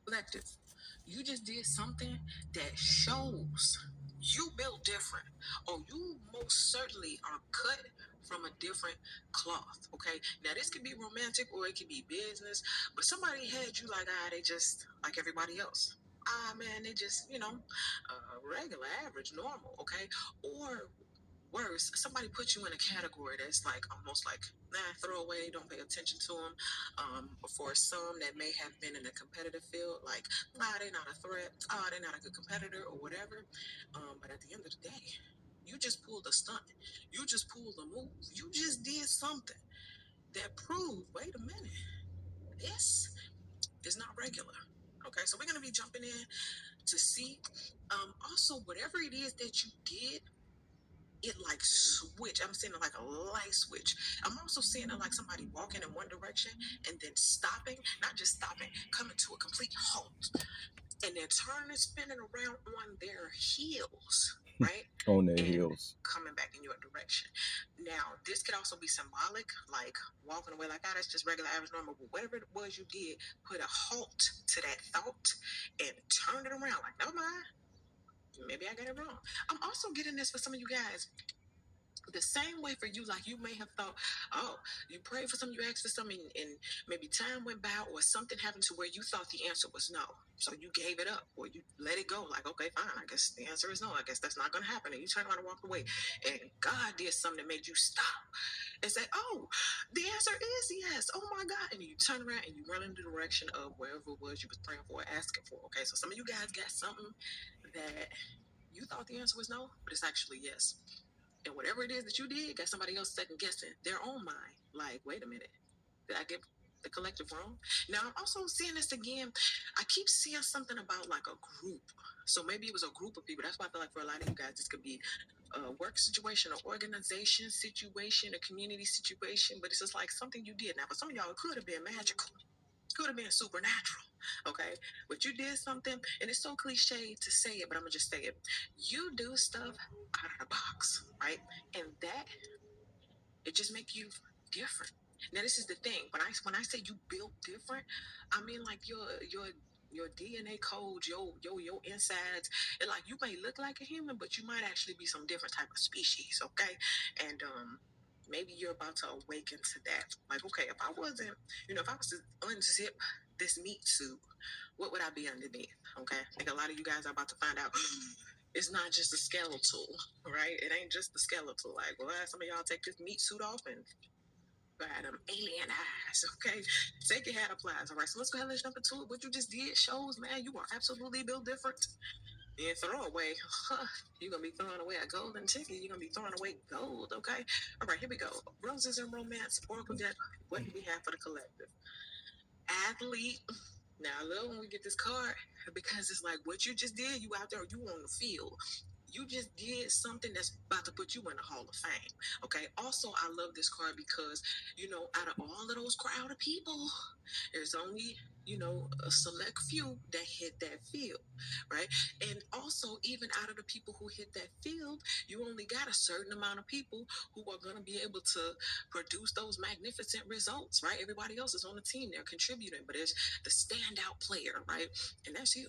Collective. You just did something that shows you built different, or you most certainly are cut from a different cloth. Okay, now this could be romantic or it could be business, but somebody had you like, they just like everybody else. Man, they just, regular, average, normal. Okay, or worse, somebody put you in a category that's like almost like, nah, throw away, don't pay attention to them. For some that may have been in a competitive field, like, they're not a threat, they're not a good competitor or whatever. But at the end of the day, you just pulled a stunt, you just pulled a move, you just did something that proved, wait a minute, this is not regular. Okay, so we're gonna be jumping in to see, also whatever it is that you did, it like switch. I'm seeing it like a light switch. I'm also seeing it like somebody walking in one direction and then stopping, not just stopping, coming to a complete halt, and then turning, spinning around on their heels, right? On their And heels. coming back in your direction. Now, this could also be symbolic, like walking away like, that's just regular, average, normal. But whatever it was you did, put a halt to that thought and turn it around. Like, no mind, maybe I got it wrong. I'm also getting this for some of you guys the same way for you, like you may have thought, oh, you prayed for something, you asked for something, and maybe time went by or something happened to where you thought the answer was no. So you gave it up or you let it go, like, okay, fine, I guess the answer is no. I guess that's not going to happen. And you turn around and walk away. And God did something that made you stop and say, oh, the answer is yes. Oh my God. And you turn around and you run in the direction of wherever it was you was praying for or asking for. Okay, so some of you guys got something that you thought the answer was no, but it's actually yes. And whatever it is that you did, got somebody else second guessing their own mind. Like, wait a minute, did I get the collective wrong? Now I'm also seeing this again. I keep seeing something about like a group. So maybe it was a group of people. That's why I feel like for a lot of you guys, this could be a work situation, an organization situation, a community situation. But it's just like something you did. Now, for some of y'all, it could have been magical. Could have been supernatural, okay? But you did something, and it's so cliche to say it, but I'm gonna just say it. You do stuff out of the box, right? And that it just make you different. Now, this is the thing. When I say you built different, I mean like your DNA code, your insides, and like you may look like a human, but you might actually be some different type of species, okay? And maybe you're about to awaken to that. Like, okay, if I wasn't, if I was to unzip this meat suit, what would I be underneath? Okay, I think a lot of you guys are about to find out. It's not just a skeletal, right? It ain't just the skeletal. Like, well, some of y'all take this meat suit off and got them alien eyes, okay? Take your hat applies. All right, so let's go ahead and jump into it. What you just did shows, man, you are absolutely built different. And throw away, you're gonna be throwing away a golden ticket. You're gonna be throwing away gold, okay? All right, here we go. Roses and romance, Oracle deck. What do we have for the collective? Athlete. Now I love when we get this card because it's like what you just did. You out there, you on the field. You just did something that's about to put you in the Hall of Fame. Okay. Also, I love this card because out of all of those crowd of people, there's only a select few that hit that field, right? And also, even out of the people who hit that field, you only got a certain amount of people who are going to be able to produce those magnificent results, right? Everybody else is on the team, they're contributing, but it's the standout player, right? And that's you.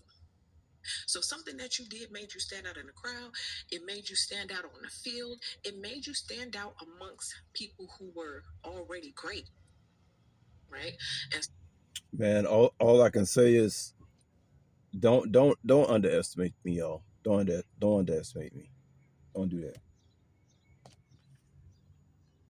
So something that you did made you stand out in the crowd. It made you stand out on the field. It made you stand out amongst people who were already great, right? And Man, all I can say is don't underestimate me, y'all. Don't underestimate me. Don't do that.